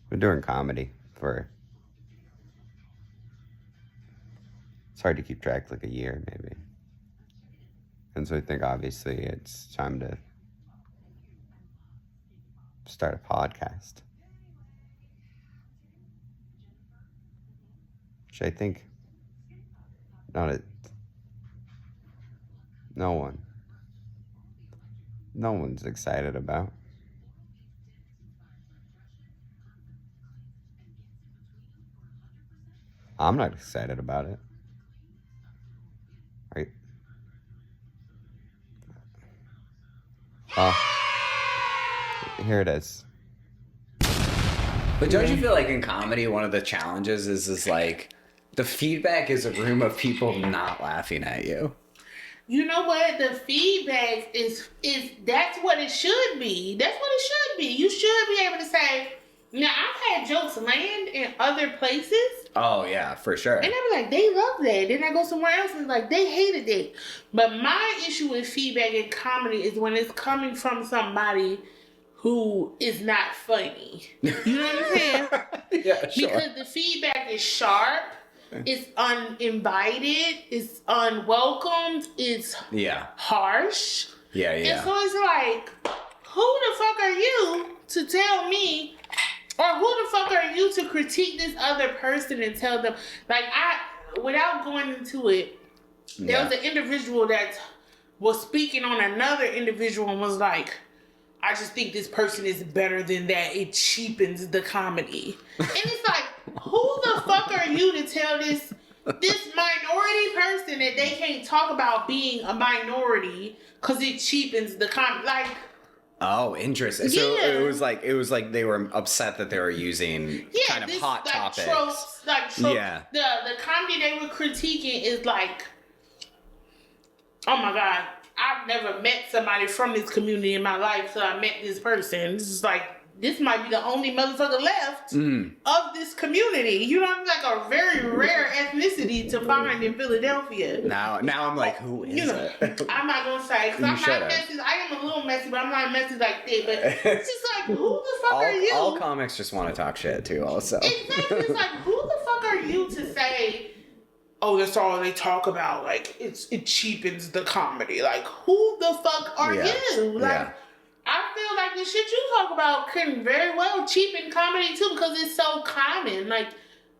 been doing comedy for... It's hard to keep track, like a year, maybe. And so I think, obviously, it's time to start a podcast. Which I think no one's excited about. I'm not excited about it. Right? Oh, here it is. But don't you feel like in comedy, one of the challenges is like the feedback is a room of people not laughing at you? You know what? The feedback is that's what it should be. That's what it should be. You should be able to say, now I've had jokes land in other places. Oh yeah, for sure. And I be like, they love that. Then I go somewhere else and like they hated it. But my issue with feedback in comedy is when it's coming from somebody who is not funny. You know what I'm saying? Yeah, sure. Because the feedback is sharp, it's uninvited, it's unwelcomed, it's harsh. Yeah. And so it's like, who the fuck are you to tell me, or who the fuck are you to critique this other person and tell them, like, without going into it, there was an individual that was speaking on another individual and was like, I just think this person is better than that. It cheapens the comedy. And it's like, who the fuck are you to tell this minority person that they can't talk about being a minority because it cheapens the comedy? Like, oh, interesting. So it was like they were upset that they were using kind of hot topics. Tropes. Yeah. The comedy they were critiquing is like, oh my God, I've never met somebody from this community in my life, so I met this person. This is like, this might be the only motherfucker left of this community. You know, it's like a very rare ethnicity to find in Philadelphia. Now I'm like, who is it? I'm not gonna say, because I'm not messy. I am a little messy, but I'm not messy like that. But it's just like, who the fuck are you? All comics just want to talk shit too, also. Exactly. It's like, who the fuck are you to say, oh, that's all they talk about? Like, it cheapens the comedy. Like, who the fuck are you? Like, I feel like the shit you talk about can very well cheapen comedy too, because it's so common. Like,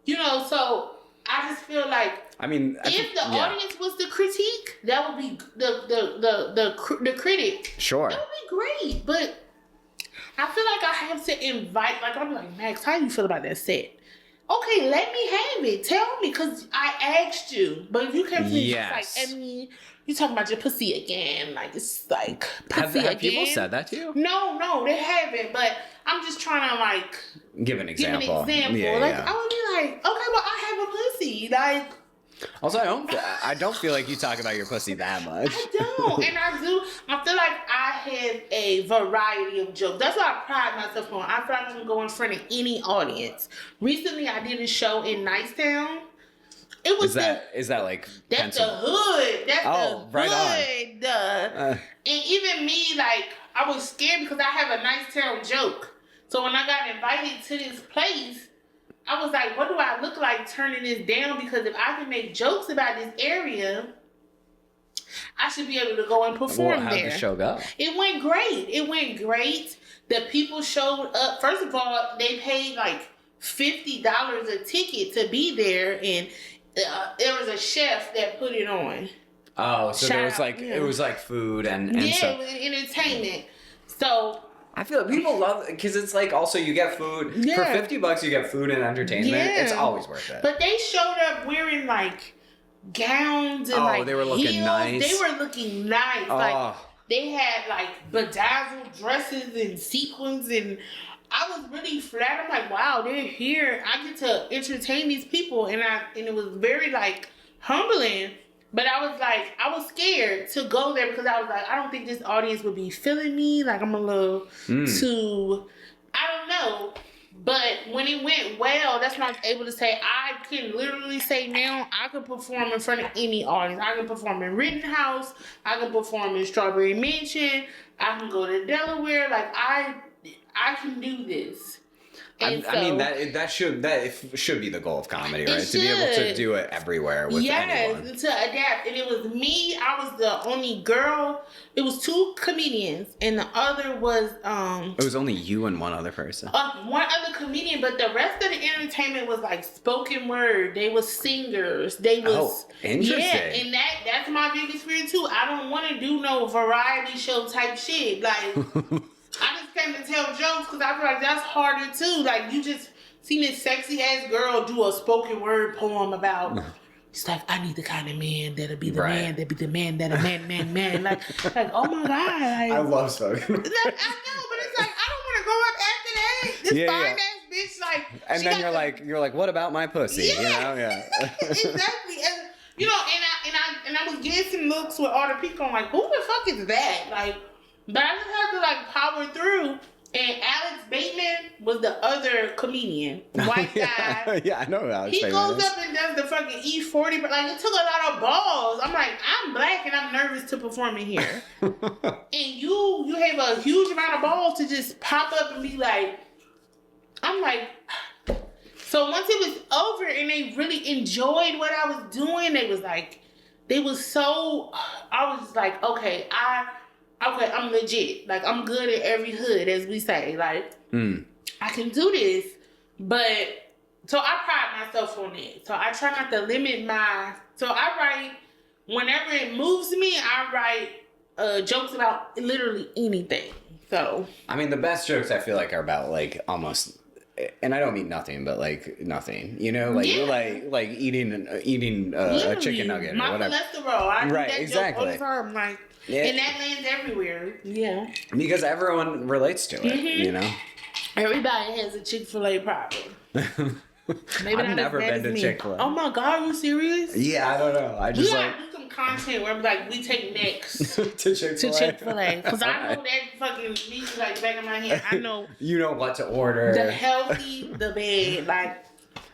you know, so I just feel like, I mean, if the audience was the critique, that would be the critic. Sure. That would be great. But I feel like I have to invite, like, I'm like, Max, how you feel about that set? Okay, let me have it. Tell me, because I asked you. But if you came to me, like, Ebony, you talking about your pussy again. Like, it's like, pussy have again. People said that to you? No, they haven't. But I'm just trying to, like, give an example. Yeah, I would be like, okay, well, I have a pussy. Like, also, I don't feel like you talk about your pussy that much. I don't, and I do. I feel like I have a variety of jokes. That's what I pride myself on. I feel like I can go in front of any audience. Recently, I did a show in Nicetown. It was is that like that's the hood. That's the right hood. And even me, like, I was scared because I have a Nicetown joke. So when I got invited to this place, I was like, what do I look like turning this down? Because if I can make jokes about this area, I should be able to go and perform there. How'd the show go? It went great. The people showed up. First of all, they paid like $50 a ticket to be there, and there was a chef that put it on. Oh, so there was like, it was like food and stuff. Entertainment. So I feel like people love it because it's like also you get food for $50. You get food and entertainment. Yeah. It's always worth it. But they showed up wearing like gowns and they were looking heels. nice. They were looking nice. Like they had like bedazzled dresses and sequins, and I was really flat. I'm like, wow, they're here. I get to entertain these people, and it was very like humbling. But I was scared to go there because I was like, I don't think this audience would be feeling me. Like, I'm a little too, I don't know. But when it went well, that's when I was able to say, I can literally say now, I can perform in front of any audience. I can perform in Rittenhouse. I can perform in Strawberry Mansion. I can go to Delaware. Like, I can do this. I mean that should be the goal of comedy, right? To be able to do it everywhere with anyone. To adapt. And it was me. I was the only girl. It was 2 comedians, and the other was It was only you and one other person. One other comedian, but the rest of the entertainment was like spoken word. They was singers. They was interesting. Yeah, and that's my biggest fear too. I don't want to do no variety show type shit. Like I just came to tell jokes because I feel like that's harder too. Like you just seen this sexy ass girl do a spoken word poem about. It's like, I need the kind of man that'll be the man, that'll be the man, that'll man. Like, oh my God. Like, I love spoken. I know, but it's like, I don't want to go up after that. This fine ass bitch, like. And then you're like, what about my pussy? Yeah. You know, Exactly. And, you know, and I was getting some looks with all the people. I'm like, who the fuck is that? Like, but I just had to like power through. And Alex Bateman was the other comedian, white guy. Yeah, I know Alex Bateman. He goes up and does the fucking E40, but like it took a lot of balls. I'm like, I'm black and I'm nervous to perform in here. And you have a huge amount of balls to just pop up and be like, I'm like. So once it was over and they really enjoyed what I was doing, I was like, okay, I'm legit. Like, I'm good at every hood, as we say. Like, I can do this. But, so I pride myself on it. So I try not to limit so I write, whenever it moves me, I write jokes about literally anything. So. I mean, the best jokes I feel like are about, like, almost, and I don't mean nothing, but, like, nothing. You know? Like, you're like eating a chicken nugget or whatever. My cholesterol. I do that exactly. joke all the time. Like, and that lands everywhere. Yeah. Because everyone relates to it, you know? Everybody has a Chick-fil-A problem. Maybe I've never been to Chick-fil-A. Oh my God, are you serious? Yeah, I don't know. I just we gotta do some content where like we take next to Chick-fil-A. Because I know that fucking meat like the back of my hand. I know. You know what to order. The healthy, the bad. Like.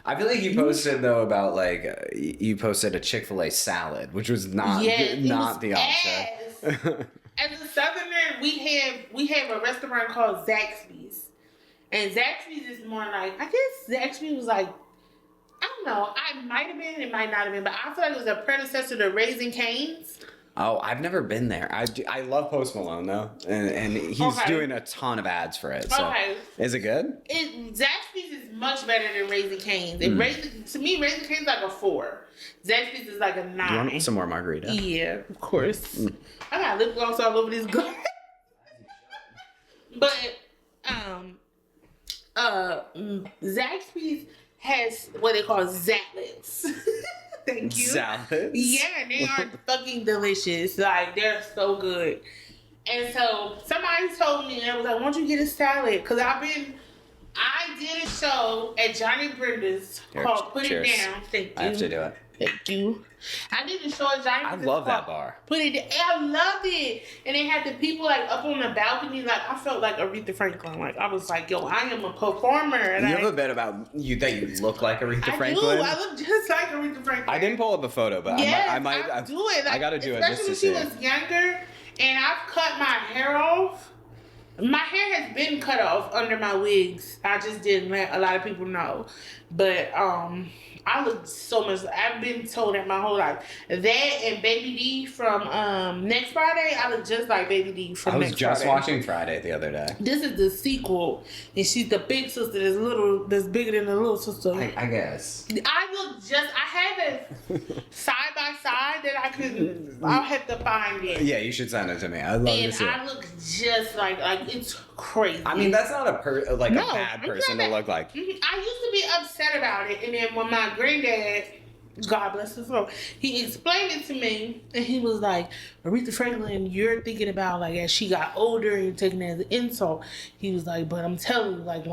I feel like you posted though about like you posted a Chick-fil-A salad, which was not the option. As a Southerner, we have a restaurant called Zaxby's, and Zaxby's is more like, I guess Zaxby's was like, I don't know, it might have been, it might not have been, but I feel like it was a predecessor to Raising Cane's. Oh, I've never been there. I love Post Malone though, and he's doing a ton of ads for it. So. Is it good? Zaxby's is much better than Raising Cane's. To me, Raising Cane's like a 4. Zaxby's is like a 9. Do you want some more margarita? Yeah, of course. I got lip gloss all over this glass. But Zaxby's has what they call Zatlets. Thank you. Salads? Yeah, they are fucking delicious. Like, they're so good. And so, somebody told me, I was like, why don't you get a salad? Because I did a show at Johnny Brenda's called Put It Down. Thank you. I have to do it. Thank you. I did a show at Johnny Brenda's. I love that bar. Put It Down. I loved it. And they had the people like up on the balcony. Like, I felt like Aretha Franklin. Like, I was like, yo, I am a performer. And you have a bit about you that you look like Aretha Franklin? I look just like Aretha Franklin. I didn't pull up a photo, but I might do it. Like, I gotta do it just to see. Especially when she was younger, and I've cut my hair off. My hair has been cut off under my wigs. I just didn't let a lot of people know. But I look so much. I've been told that my whole life. That and Baby D from Next Friday, I look just like Baby D from Next Friday. I was just watching Friday the other day. This is the sequel, and she's the big sister that's bigger than the little sister. I guess. I have it side by side that I could. I'll have to find it. Yeah, you should send it to me. I'd love to see it. And I look just like it's crazy. I mean, that's not a bad person to look like. I used to be upset about it, and then when my granddad, God bless his soul, he explained it to me, and he was like, Aretha Franklin, you're thinking about like as she got older and taking it as an insult. He was like, but I'm telling you, like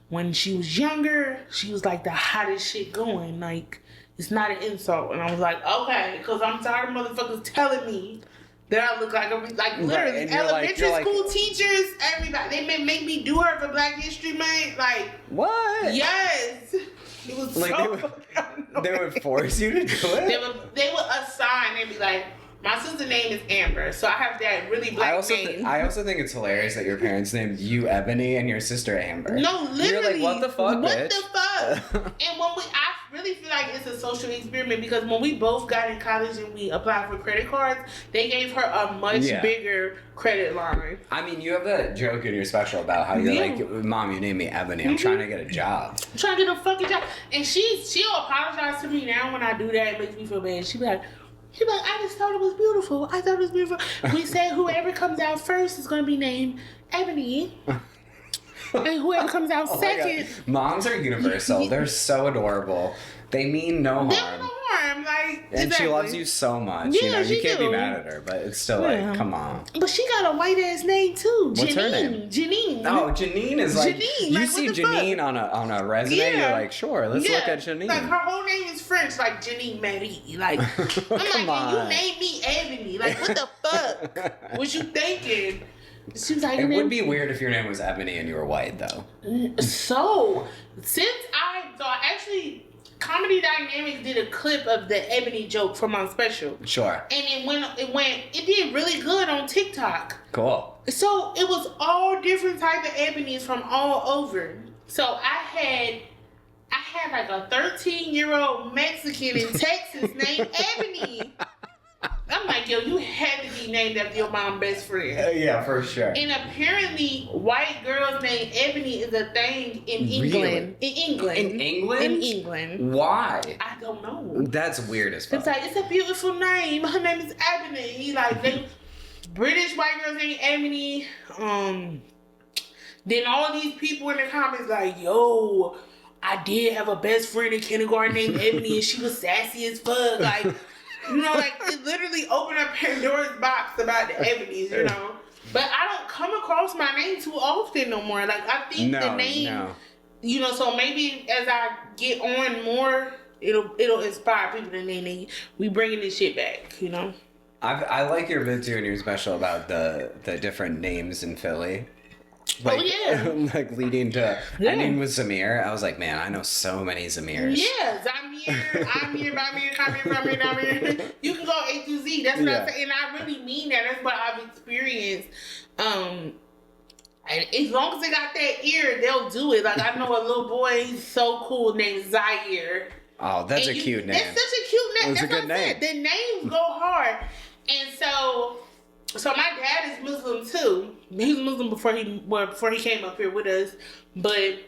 when she was younger, she was like the hottest shit going. Like, it's not an insult. And I was like, okay, because I'm tired of motherfuckers telling me that I look like literally elementary school teachers, everybody. They may make me do her for Black History Month. Like, what? Yes. It was like they would force you to do it? They would assign, they'd be like, My sister's name is Amber, so I have that really black name. I also think it's hilarious that your parents named you Ebony and your sister Amber. No, literally. You're like, what the fuck, What bitch? the fuck? And I really feel like it's a social experiment because when we both got in college and we applied for credit cards, they gave her a much bigger credit line. I mean, you have a joke in your special about how you're like, Mom, you named me Ebony. I'm trying to get a job. I'm trying to get a fucking job. And she'll apologize to me now when I do that. It makes me feel bad. She'll be like, I just thought it was beautiful. I thought it was beautiful. We said whoever comes out first is going to be named Ebony. And whoever comes out second. Moms are universal. They're so adorable. They mean no harm. They mean no harm. Like, and exactly. she loves you so much. Yeah, you she can't do. be mad at her, but it's still like, come on. But she got a white ass name too. What's Janine. her name? Janine. Oh, Janine is like, Janine, you like, see what the Janine fuck? on a resume, you're like, sure, let's look at Janine. Like, her whole name is French, like Janine Marie. Like, I'm Come like, on. you named me Ebony. Like, what the fuck? What you thinking? She was like, It would be weird if your name was Ebony and you were white, though. So, I actually, Comedy Dynamics did a clip of the Ebony joke from my special. Sure. And it did really good on TikTok. Cool. So, it was all different type of Ebonies from all over. So, I had like a 13-year-old Mexican in Texas named Ebony. I'm like, yo, you had to be named after your mom's best friend. Yeah, for sure. And apparently, white girls named Ebony is a thing in England. Really? In England. In England? In England. Why? I don't know. That's weird as fuck. It's like, it's a beautiful name. Her name is Ebony. Like, British white girls named Ebony. Then all these people in the comments like, yo, I did have a best friend in kindergarten named Ebony and she was sassy as fuck. Like, you know, like, it literally opened up Pandora's box about the Ebonies, you know. But I don't come across my name too often no more. Like, I think the name, you know, so maybe as I get on more, it'll inspire people to name we bringing this shit back, you know. I like your bit too in your special about the different names in Philly. Like, like leading to ending with Zamir. I was like, man, I know so many Zamirs. Yeah, Zamir, Amir, Bamir, Kamir, Bamir, Damir. You can go A to Z. That's what I'm saying. And I really mean that. That's what I've experienced. And as long as they got that ear, they'll do it. Like, I know a little boy, he's so cool, named Zaire. Oh, that's a cute name. That's such a cute name. That's a good name. The names go hard. And so my dad is Muslim too. He was Muslim before he came up here with us. But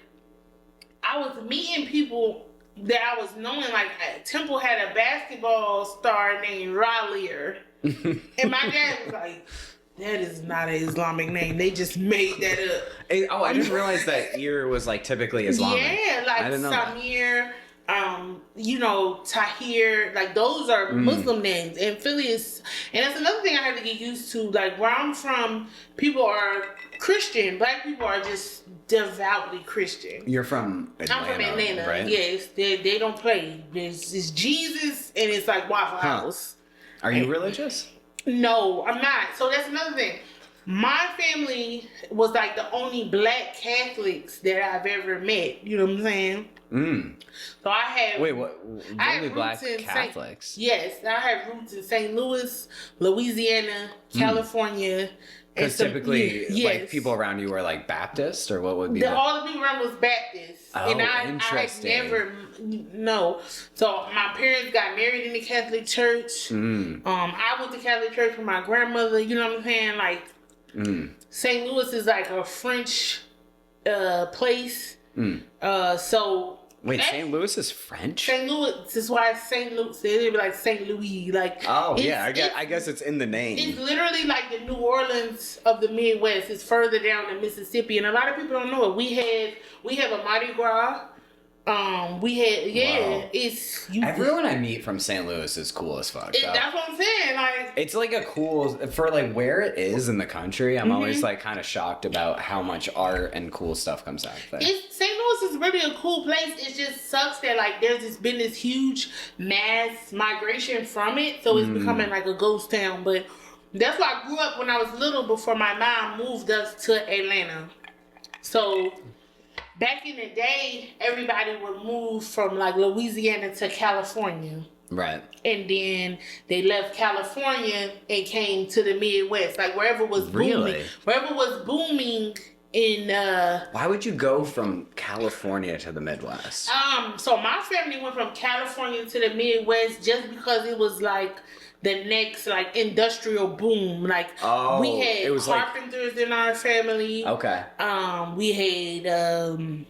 I was meeting people that I was knowing. Like, Temple had a basketball star named Raleigh. And my dad was like, that is not an Islamic name. They just made that up. I didn't realize that ear was like typically Islamic. Yeah, like Samir. You know, Tahir, like those are Muslim names, and Philly is, and that's another thing I had to get used to. Like, where I'm from, people are Christian. Black people are just devoutly Christian. You're from Atlanta, I'm from Atlanta, right? yes. They don't play. It's Jesus, and it's like Waffle House. Are you religious? No, I'm not. So that's another thing. My family was like the only black Catholics that I've ever met. You know what I'm saying? So I have... Wait, what? Only black Catholics? Yes, I have roots in St. Louis, Louisiana, California. Because typically, like, people around you are like Baptist, or what would be all the people around was Baptist. Oh, and I never... No. So my parents got married in the Catholic Church. I went to Catholic Church with my grandmother. You know what I'm saying? Like, St. Louis is like a French place. So... Wait, St. Louis is French? St. Louis, this is why St. Louis, they'd be like St. Louis, like. Oh, yeah, I guess it's in the name. It's literally like the New Orleans of the Midwest. It's further down in Mississippi, and a lot of people don't know it. We have a Mardi Gras. It's everyone I meet from St. Louis is cool as fuck. That's what I'm saying. Like, it's like a cool for like where it is in the country. I'm always like kind of shocked about how much art and cool stuff comes out there. St. Louis is really a cool place. It just sucks that like there's been this huge mass migration from it, so it's becoming like a ghost town. But that's why I grew up when I was little. Before my mom moved us to Atlanta, so. Back in the day, everybody would move from like Louisiana to California. Right. And then they left California and came to the Midwest, like wherever was booming. Really? Wherever was booming in Why would you go from California to the Midwest? So my family went from California to the Midwest just because it was like the next like industrial boom. Like we had carpenters in our family. Okay. We had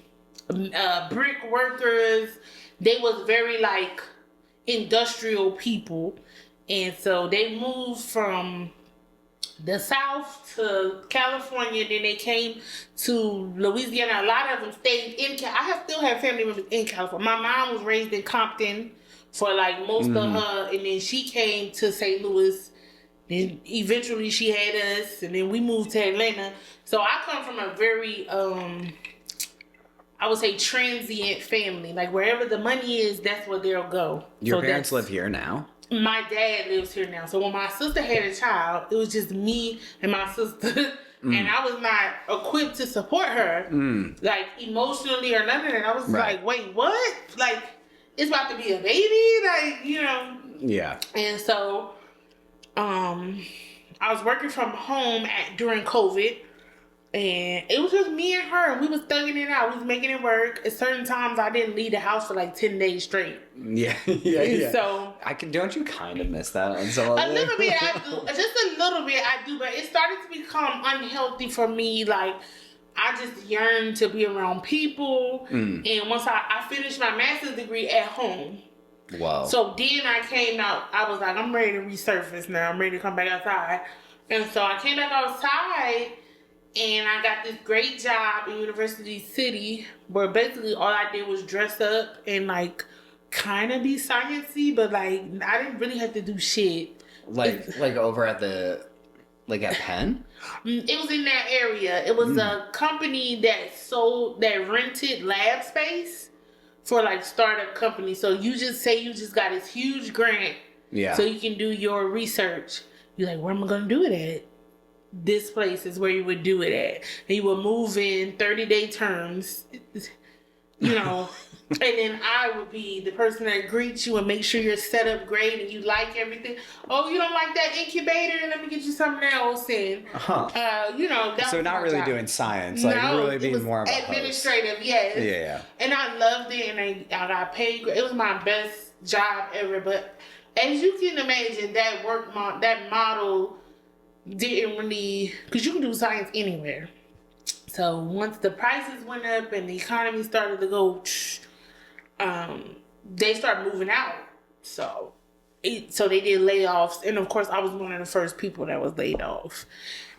brick workers. They was very like industrial people, and so they moved from the South to California. Then they came to Louisiana. A lot of them stayed in. Still have family members in California. My mom was raised in Compton for like most of her, and then she came to St. Louis. Then eventually she had us, and then we moved to Atlanta. So I come from a very I would say transient family. Like wherever the money is, that's where they'll go. Your parents live here now? My dad lives here now. So when my sister had a child, it was just me and my sister. And I was not equipped to support her, like emotionally or nothing. And I was like, wait, what? Like, it's about to be a baby? Like, you know. Yeah. And so I was working from home during COVID. And it was just me and her, and we was thugging it out. We was making it work. At certain times, I didn't leave the house for like 10 days straight. Yeah. So don't you kind of miss that? A little bit, I do. Just a little bit, I do. But it started to become unhealthy for me. Like, I just yearned to be around people. And once I finished my master's degree at home. Wow. So then I came out. I was like, I'm ready to resurface now. I'm ready to come back outside. And so I came back outside. And I got this great job in University City where basically all I did was dress up and like kind of be sciencey, but like I didn't really have to do shit. Like over at at Penn? It was in that area. It was a company that rented lab space for like startup companies. So you just say you just got this huge grant, so you can do your research. You're like, where am I gonna do it at? This place is where you would do it at. And you would move in 30-day terms, you know, and then I would be the person that greets you and make sure you're set up great and you like everything. Oh, you don't like that incubator? Let me get you something else. And, you know, that so was not my really job. doing science, like no, really being more of a administrative, yes. Yeah. And I loved it, and I got paid. It was my best job ever. But as you can imagine, that model didn't really, because you can do science anywhere. So once the prices went up and the economy started to go, they started moving out. So they did layoffs, and of course I was one of the first people that was laid off.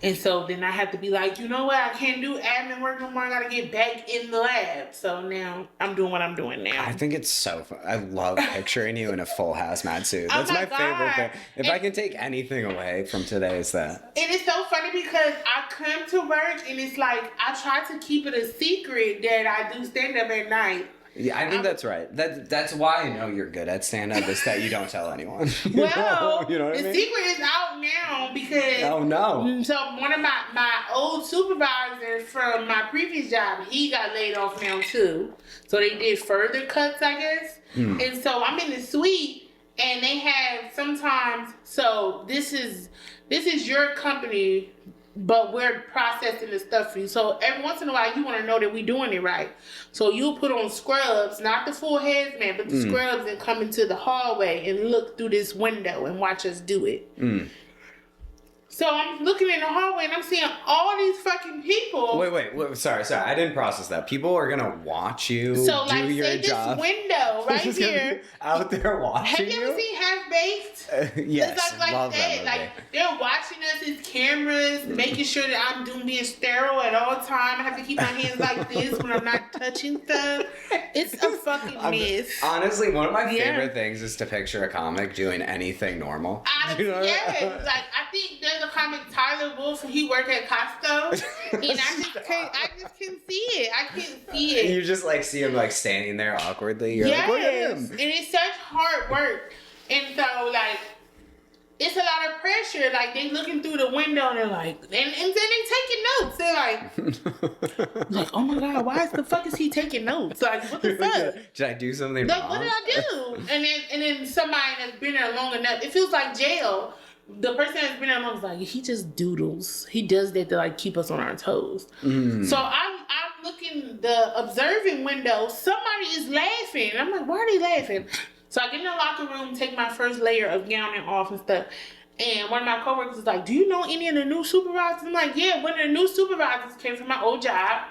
And so then I had to be like, you know what? I can't do admin work no more. I got to get back in the lab. So now I'm doing what I'm doing now. I think it's so fun. I love picturing you in a full hazmat suit. Oh That's my favorite thing. If I And- can take anything away from today, it's that. And it's so funny because I come to work and it's like I try to keep it a secret that I do stand up at night. Yeah, I think that's right. That's why I know you're good at stand-up, is that you don't tell anyone. Well, you know what I the mean? secret is out now because... Oh, no. So one of my old supervisors from my previous job, he got laid off now too. So they did further cuts, I guess. And so I'm in the suite and they have sometimes... So this is your company, but we're processing the stuff for you. So every once in a while, you want to know that we're doing it right. So you'll put on scrubs, not the full hazmat, but the scrubs, and come into the hallway and look through this window and watch us do it. So I'm looking in the hallway and I'm seeing all these fucking people. Wait. Sorry. I didn't process that. People are gonna watch you So do like, your say job. this window right Just gonna be here. out there watching Have you ever seen Half Baked? Yes, It's like love that. that movie. Like they're watching us as cameras, making sure that I'm being sterile at all time. I have to keep my hands like this when I'm not touching stuff. It's a fucking mess. Honestly, one of my favorite things is to picture a comic doing anything normal. You know what I mean? Like I think there's a comic, Tyler Wolf, he worked at Costco, and I just can see it. I can see it. You just like see him like standing there awkwardly. You're like, look at him. And it's such hard work. And so like it's a lot of pressure. Like, they looking through the window and they're like, and then they taking notes. They're like, oh my God, why the fuck is he taking notes? Like, what the fuck? Did I do something Like, wrong? what did I do? And then somebody that's been there long enough, it feels like jail. The person that's been there long is like, he just doodles. He does that to like keep us on our toes. So I'm looking the observing window. Somebody is laughing. I'm like, why are they laughing? So I get in the locker room, take my first layer of gowning off and stuff. And one of my coworkers is like, do you know any of the new supervisors? I'm like, yeah, one of the new supervisors came from my old job.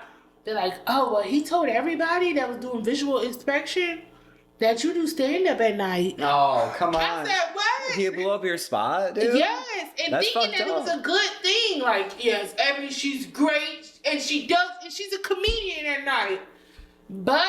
They're like, oh, well, he told everybody that was doing visual inspection that you do stand up at night. Oh, come on. I said, what? He blew up your spot, dude? Yes. And That's thinking that fucked it was up. a good thing. Like, yes, Ebony, she's great. And she's a comedian at night. But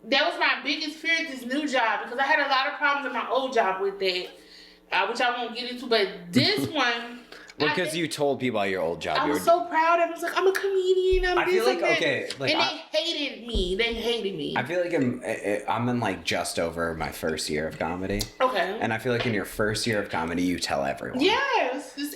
that was my biggest fear at this new job because I had a lot of problems in my old job with that, which I won't get into. But this one, Because you told people at your old job. I was so proud of it. I was like, I'm a comedian. I feel like, that. okay, like and they hated me. They hated me. I feel like I'm in like just over my first year of comedy. Okay. And I feel like in your first year of comedy, you tell everyone. Yes, it's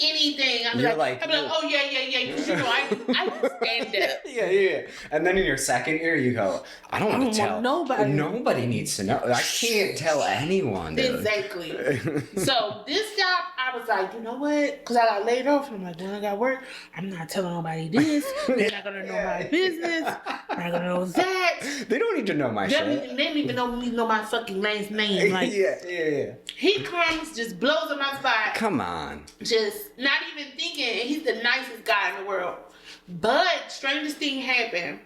anything. I'm like, oh yeah, because you know I can stand up. Yeah. And then in your second year, you go, I don't want to tell nobody. Nobody needs to know. I can't tell anyone. Dude. Exactly. So this job, I was like, you know what? Because I got laid off, and I'm like, when I got work, I'm not telling nobody this. They're not gonna know my business. They're not gonna know that. They don't need to know my shit. They don't even know my fucking last name. Like, yeah. He comes, just blows up my spot. Come on. Just not even thinking, and he's the nicest guy in the world. But strangest thing happened.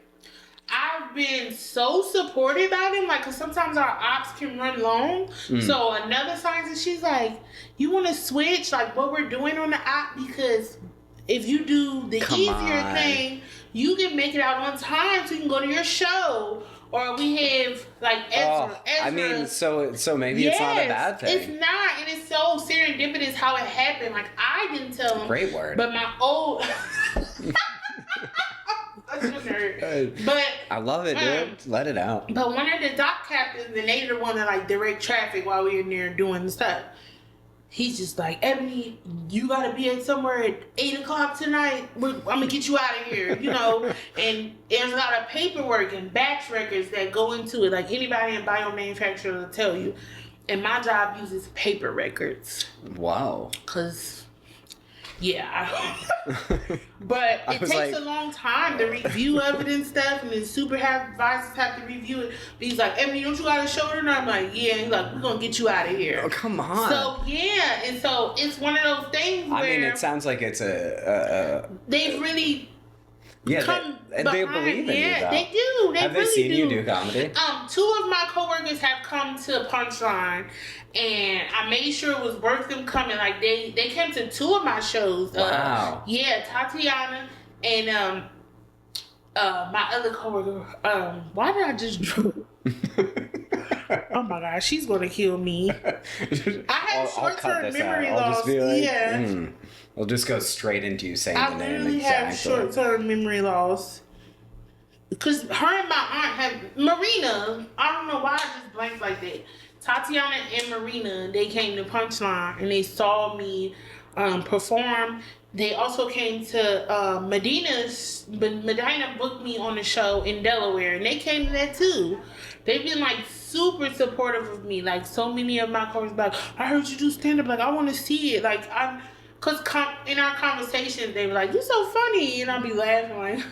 I've been so supported by them, like, because sometimes our ops can run long. So another scientist, she's like, you want to switch, like, what we're doing on the op? Because if you do the easier thing, you can make it out on time so you can go to your show. Or we have, like, Ezra. I mean, so maybe it's not a bad thing. It's not, and it's so serendipitous how it happened. Like, I didn't tell him. Great word. But my old... Such a nerd. But I love it, dude. Let it out. But one of the dock captains, and they the one that like direct traffic while we were in there doing the stuff. He's just like, Ebony, you gotta be at somewhere at 8:00 tonight. I'm gonna get you out of here, you know. And there's a lot of paperwork and batch records that go into it. Like anybody in biomanufacturing will tell you. And my job uses paper records. Wow. Yeah. But it takes a long time to review evidence stuff, and then supervisors have to review it. But he's like, Ebony, don't you got a shoulder? And I'm like, yeah. And he's like, we're going to get you out of here. Oh, come on. So, yeah. And so it's one of those things where... I mean, it sounds like it's they've really... Yeah, they believe in you, though. They do. Have they seen you do comedy? 2 of my coworkers have come to Punchline, and I made sure it was worth them coming. Like they came to 2 of my shows. Wow. Yeah, Tatiana and my other coworker. Why did I just? Oh my gosh, she's gonna kill me. I have short-term memory loss. Just be like, yeah. We'll just go straight into you saying the name literally exactly. have short-term memory loss. Because her and my aunt have... Marina, I don't know why I just blanked like that. Tatiana and Marina, they came to Punchline and they saw me perform. They also came to Medina's... Medina booked me on a show in Delaware, and they came to that too. They've been like super supportive of me. Like so many of my coworkers like, I heard you do stand-up. Like I want to see it. Like Cause in our conversations, they were like, "You're so funny," and I'll be laughing like.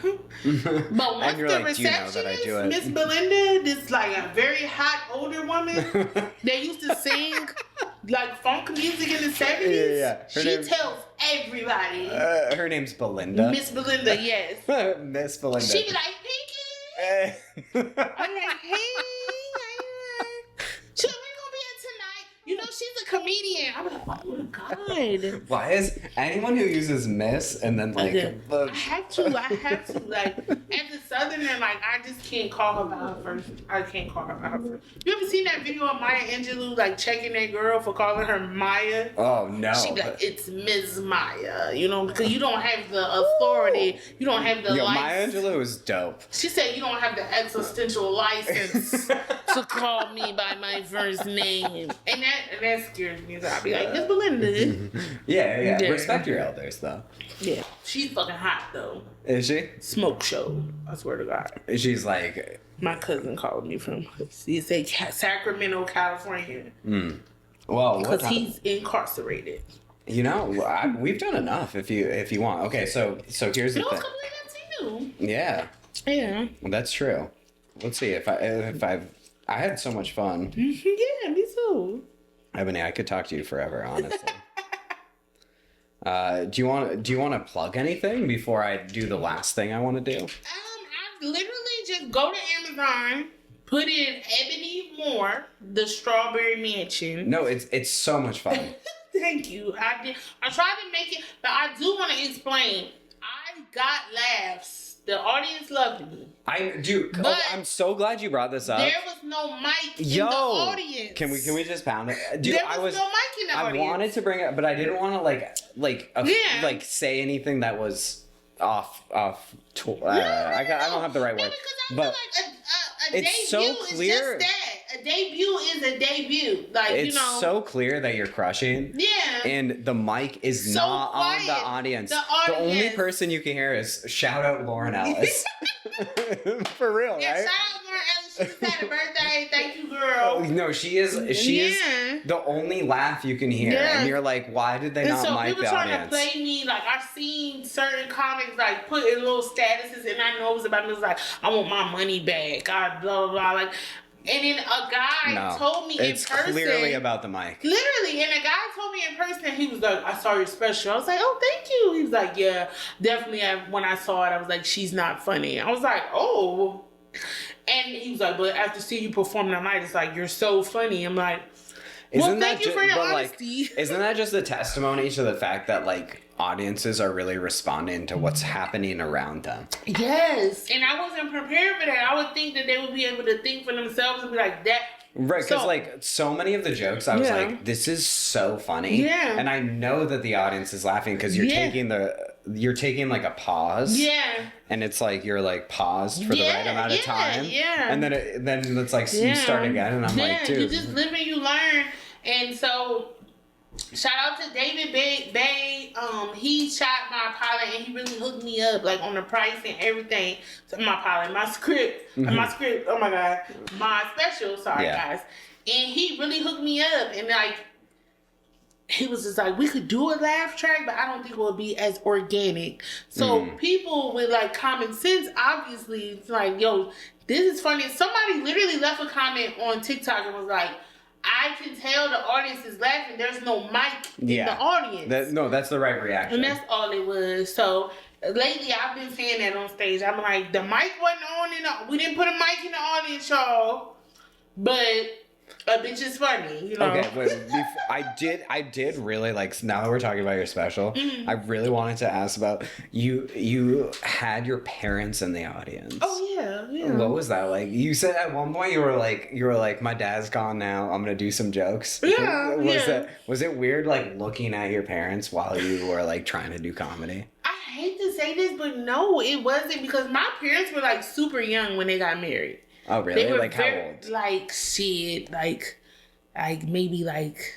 But once the like, receptionist, Miss Belinda, this like a very hot older woman, that used to sing like funk music in the 70s. Yeah. She tells everybody. Her name's Belinda. Miss Belinda, yes. Miss Belinda. She be like, Pinky. I'm like, hey. You know, she's a comedian. I'm like, oh my God. Why is anyone who uses Miss and then like... I have to. Like, as a Southerner, like, I just can't call her by her first. I can't call her by her first. You ever seen that video of Maya Angelou, like, checking that girl for calling her Maya? Oh, no. She be like, it's Ms. Maya, you know, because you don't have the authority. You don't have the license. Maya Angelou is dope. She said you don't have the existential license to call me by my first name. And that that scares me. So I'll be like, Miss Belinda. Yeah. Yeah. Respect your elders, though. Yeah. She's fucking hot, though. Is she? Smoke show. I swear to God. She's like... My cousin called me from, he said Sacramento, California. Well, because he's incarcerated. You know, we've done enough if you want. Okay, so here's the thing. Come to you. Yeah. Yeah. Well, that's true. Let's see if I had so much fun. Yeah, me too. Ebony, I could talk to you forever, honestly. Do you want to plug anything before I do the last thing I want to do? I literally just go to Amazon, put in Ebony Moore, the Strawberry Mansion. No, it's so much fun. Thank you. I did. I tried to make it, but I do want to explain. I got laughs. The audience loved me. I'm so glad you brought this up. There was no mic in the audience. Can we just pound it? Dude, there was no mic in the audience. I wanted to bring it, but I didn't want to like say anything that was off. I don't have the right word. Because I but feel like a it's debut so clear. is just that. A debut is a debut. Like, it's so clear that you're crushing. Yeah. And the mic is so not quiet. on the audience. The only person you can hear is shout out Lauren Ellis. For real, yeah, right? Shout out Lauren Ellis. She just had a birthday. Thank you, girl. No, she is the only laugh you can hear. Yeah. And you're like, why did they not mic the people trying audience? to play me, like, I've seen certain comics, like, put in little statuses, and I know it was about me. It was like, I want my money back. God, blah, blah, blah. Like, and then a guy told me in person. It's clearly about the mic. Literally, and a guy told me in person, he was like, I saw your special. I was like, oh, thank you. He was like, yeah, definitely. When I saw it, I was like, she's not funny. I was like, oh. And he was like, but after seeing you perform tonight, it's like, you're so funny. I'm like, thank you for your honesty. Isn't that just a testimony to the fact that, like, audiences are really responding to what's happening around them? Yes. And I wasn't prepared for that. I would think that they would be able to think for themselves and be like, that. Right, because, like, so many of the jokes, I was like, this is so funny. Yeah. And I know that the audience is laughing because you're taking like a pause. Yeah. And it's like you're like paused for the right amount of time. Yeah. And then it's like you start again, and I'm like, dude. You just live and you learn. And so shout out to David Bay. He shot my pilot and he really hooked me up, like, on the price and everything. So my script. Oh my God. My special, guys. And he really hooked me up, and like, he was just like, we could do a laugh track, but I don't think it would be as organic. So people with, like, common sense, obviously, it's like, yo, this is funny. Somebody literally left a comment on TikTok and was like, I can tell the audience is laughing. There's no mic in the audience. That's the right reaction. And that's all it was. So lately, I've been saying that on stage. I'm like, the mic wasn't on, we didn't put a mic in the audience, y'all. But a bitch is funny, you know. Okay, wait. I did really, like, now that we're talking about your special, I really wanted to ask about you had your parents in the audience. Oh yeah. What was that like? You said at one point you were like, my dad's gone now, I'm gonna do some jokes. Yeah. Was it weird, like, looking at your parents while you were, like, trying to do comedy? I hate to say this, but no, it wasn't, because my parents were, like, super young when they got married. Oh, really? They were like, how old? Like, shit, like maybe, like,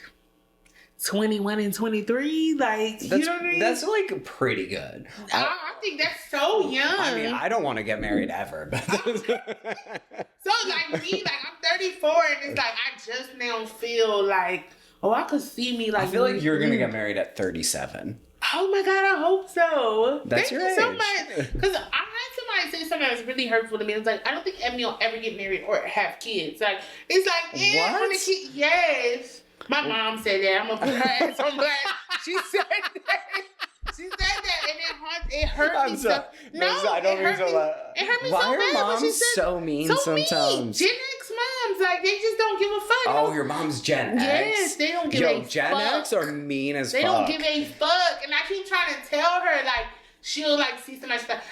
21 and 23, like, you know what I mean? That's, like, pretty good. I think that's so young. I mean, I don't want to get married ever, but... So, like, me, like, I'm 34, and it's like, I just now feel like, I could see me, like... I feel like you're going to get married at 37. Oh, my God, I hope so. Thank you so much. Because I had somebody say something that was really hurtful to me. It's like, I don't think Ebony will ever get married or have kids. Like, it's like, yeah, what? Yes. My mom said that. I'm going to put her ass on blast. She said that. She said that, and it hurt me. So, no, I don't mean to laugh. It hurt me Why so bad. are moms so mean sometimes? Gen X moms, like, they just don't give a fuck. Oh, your mom's Gen X? Yes, they don't give a fuck. Gen X are mean as fuck. They don't give a fuck. And I keep trying to tell her, like, she'll, like, see somebody stuff.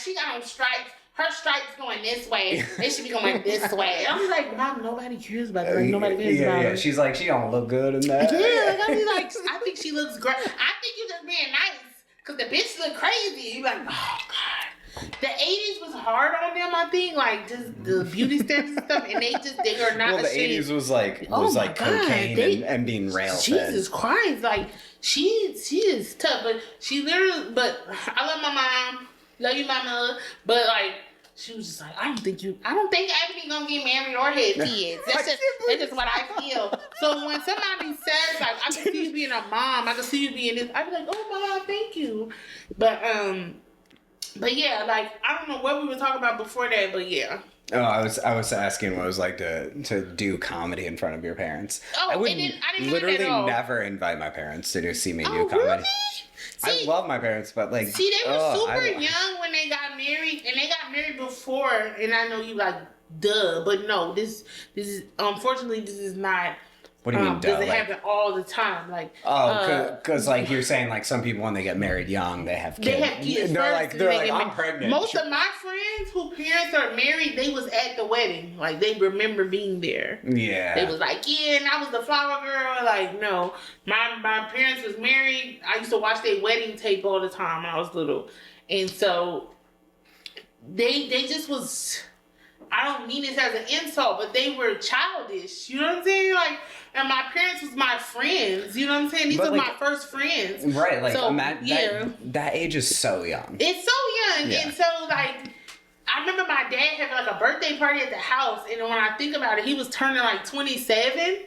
She got on stripes. Her stripes going this way. They should be going this way. I'm like, Mom, nobody cares about that. Like, nobody cares about her. She's like, she don't look good in that. Yeah, like, I be like, I think she looks great. I think you just being nice. Because the bitch look crazy. You like, oh, God. the 80s was hard on them, I think, like just the beauty standards and stuff, and they are not Well, the ashamed. 80s was like God, cocaine and being rail fed. Jesus Christ, like she is tough, but she literally. But I love my mom, love you, mama. But like she was just like, I don't think Ebony gonna get married or have kids. That's just what I feel. So when somebody says like, I can see you being a mom, I can see you being this, I'd be like, oh my God, thank you. But yeah, like I don't know what we were talking about before that, but yeah. Oh, I was asking what it was like to do comedy in front of your parents. Oh, I would I didn't literally at all. never invite my parents to see me do comedy. Really? I love my parents, but like, see, they were super I- young when they got married, and they got married before. And I know you like, duh, but no, this is unfortunately this is not. What do you mean, duh? Doesn't Like, happen all the time. Like, because like you're saying, like some people when they get married young, they have kids. they have kids. They're first, like, and they get I'm married. pregnant. Most of my friends who parents are married, they was at the wedding. Like they remember being there. Yeah. They was like, yeah, and I was the flower girl. Like, no, my parents was married. I used to watch their wedding tape all the time when I was little, and so they just was. I don't mean this as an insult, but they were childish. You know what I'm saying? Like, and my parents was my friends. You know what I'm saying? These But, are like, my first friends. Right, like So, that age is so young. It's so young, Yeah. and so like. I remember my dad having like a birthday party at the house, and when I think about it, he was turning like 27.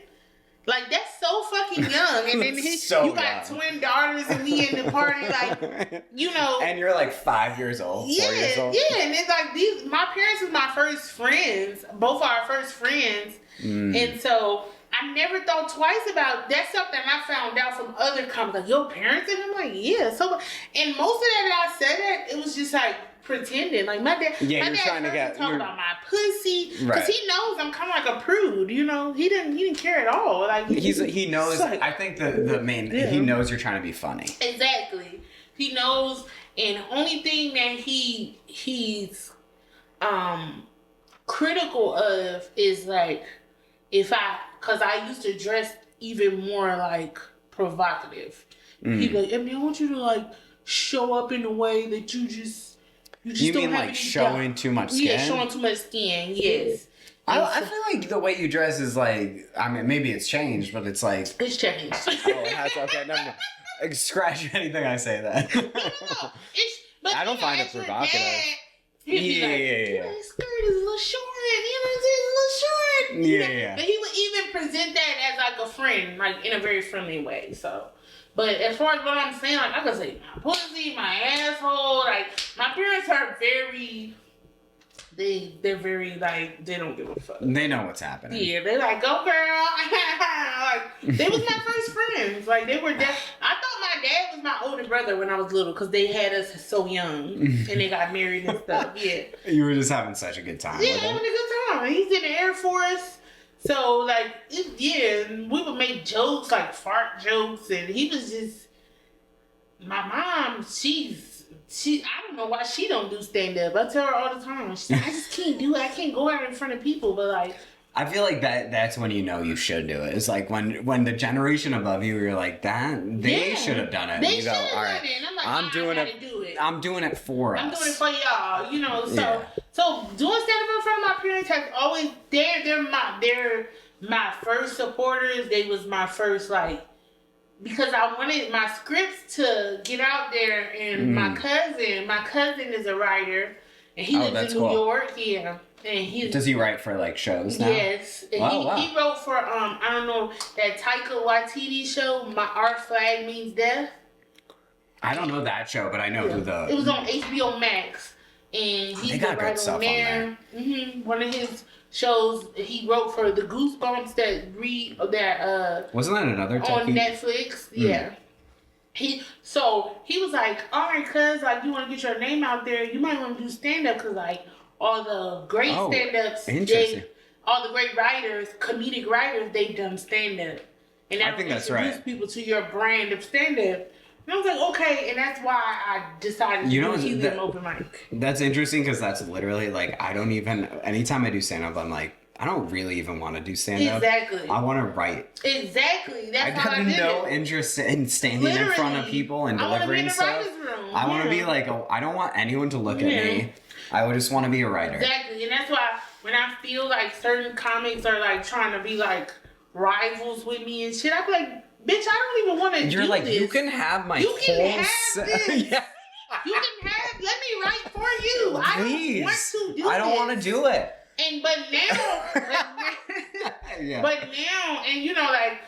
Like that's so fucking young, and then So you got young. twin daughters and me in the party, like you know. And you're like 5 years old, 4 years old. Yeah, and it's like my parents was my first friends, both our first friends, and so I never thought twice about that's something I found out from other comics, like your parents, and I'm like, yeah. So, and most of that I said that it was just like pretending, like my dad. Yeah, my you're dad trying to heard get me talk about my pussy because Right. he knows I'm kind of like a prude, you know. He didn't care at all. Like He knows. like- I think the main Yeah. he knows you're trying to be funny. Exactly. He knows, and only thing that he's critical of is like because I used to dress even more like provocative. He'd be like, Ebony, I want you to like show up in a way that you just You don't mean have like any showing doubt. too much skin? Yeah, showing too much skin. Yes. I feel like the way you dress is like, I mean, maybe it's changed, but it's like, It's changed. oh, it has, okay, never mind. Scratch anything I say that. No, it's, but I don't you know, find it as your provocative. dad, he'd be Yeah, like, yeah. "Your skirt is a little short. You know what I'm saying? It's a little short." You know? Yeah. But he would even present that as like a friend, like in a very friendly way. So, but as far as what I'm saying, like I could say my pussy, my asshole. Like my parents are very. They're very like they don't give a fuck. They know what's happening. Yeah, they're like, go girl. Like, they was my first friends. Like, they were I thought my dad was my older brother when I was little because they had us so young and they got married and stuff. Yeah. You were just having such a good time. Yeah, with having a them. good time. He's in the Air Force. So, like, and we would make jokes, like fart jokes, and he was just. My mom, I don't know why she don't do stand up. I tell her all the time. She's like, I just can't do it. I can't go out in front of people. But like, I feel like that's when you know you should do it. It's like when the generation above you, you're like they should have done it. They You should go, have all done right, it. And I'm like, I'm doing I it. gotta do it. I'm doing it for us. I'm doing it for y'all. You know, so Yeah. so doing stand up in front of my parents has always they're my first supporters. They was my first like. Because I wanted my scripts to get out there, and my cousin is a writer, and he lives that's in New cool. York, yeah. And Does he write for like shows now? yes, and Wow. he wrote for I don't know that Taika Waititi show, My Our Flag Means Death. I don't know that show, but I know who It was on HBO Max, and They he's got the good writer stuff on on there. One of his shows he wrote for the Goosebumps Wasn't that another on techie? Netflix. Yeah. He was like, all right, cuz like you want to get your name out there, you might want to do stand up because like all the great stand ups, interesting. all the great writers, comedic writers, they've done stand up, and I that think will that's introduce right. people to your brand of stand up. And I was like, okay, and that's why I decided to do Helium open mic. That's interesting because that's literally like anytime I do stand up, I'm like, I don't really even want to do stand up. Exactly. I want to write. Exactly. That's I how I have did no it. interest in standing in front of people and I wanna be delivering in the stuff. writer's room. I want to be like, I don't want anyone to look at me. I would just want to be a writer. Exactly. And that's why when I feel like certain comics are like trying to be like rivals with me and shit, I be like, bitch, I don't even want to do this. You're like, you can have my You can have this. Yeah. You can have, let me write for you. Please. I don't want to do I don't want to do it. And but now, Yeah. but now, and you know, like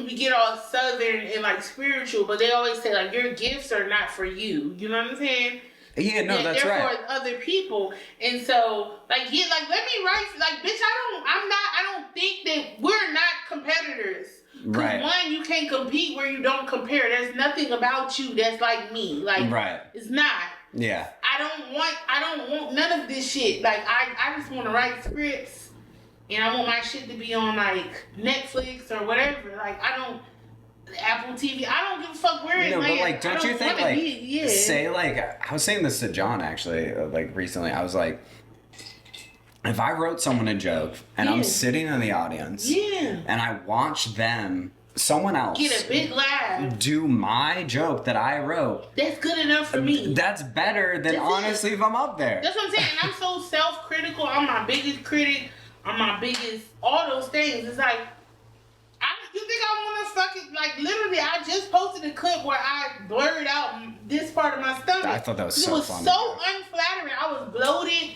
we get all southern and like spiritual, but they always say like your gifts are not for you. You know what I'm saying? Yeah, no, that's they're right. for other people, and so like let me write. Like, bitch, I don't think that we're not competitors. Right. One, you can't compete where you don't compare. There's nothing about you that's like me. Like, right. It's not. Yeah. I don't want none of this shit. Like, I just want to write scripts, and I want my shit to be on like Netflix or whatever. Like, I don't Apple TV. I don't give a fuck where it lands. But like, don't you think like, say like, I was saying this to John actually, like recently. I was like, if I wrote someone a joke and I'm sitting in the audience, and I watch them, someone else get a big laugh, do my joke that I wrote, that's good enough for me. That's better than honestly if I'm up there. That's what I'm saying. And I'm so self-critical. I'm my biggest critic. I'm my biggest all those things. It's like, you think I want to fucking, like, literally, I just posted a clip where I blurred out this part of my stomach. I thought that was so funny. It was so unflattering. I was bloated.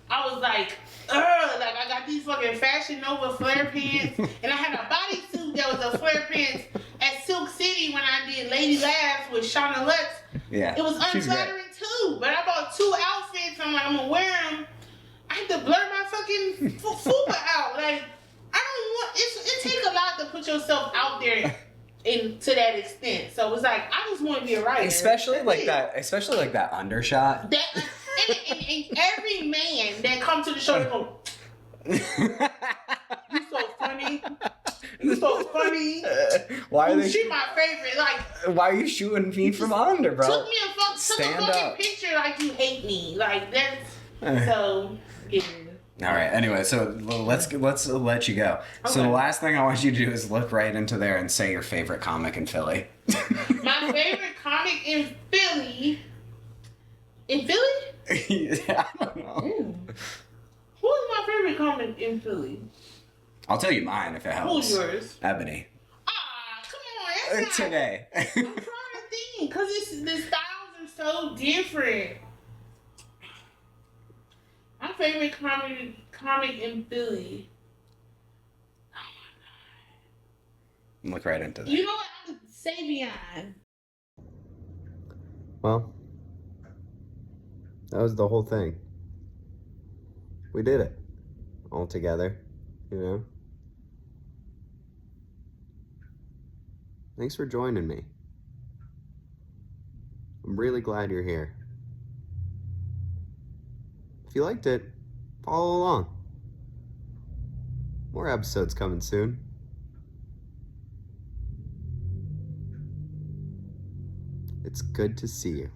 I was like, ugh, like I got these fucking Fashion Nova flare pants, and I had a bodysuit that was a flare pants at Silk City when I did Lady Laughs with Shauna Lutz. Yeah, it was unflattering too. But I bought 2 outfits. I'm like, I'm gonna wear them. I had to blur my fucking fupa out. Like, I don't want. It takes a lot to put yourself out there. To that extent, so it was like I just want to be a writer, especially like that undershot. And every man that comes to the show, they go, "You so funny, you so funny." Why are they? She my favorite. Like, why are you shooting me from under, bro? Took a fucking picture like you hate me. Like that's so. Yeah. All right. Anyway, so let's let you go. Okay. So the last thing I want you to do is look right into there and say your favorite comic in Philly. My favorite comic in Philly. In Philly? Yeah, I don't know. Ooh. Who's my favorite comic in Philly? I'll tell you mine if it helps. Who's yours? Ebony. Come on, that's not... Today. I'm trying to think, because the styles are so different. My favorite comic in Philly. Oh my god. Look right into that. You know what? Savion. Well, that was the whole thing. We did it. All together, you know? Thanks for joining me. I'm really glad you're here. If you liked it, follow along. More episodes coming soon. It's good to see you.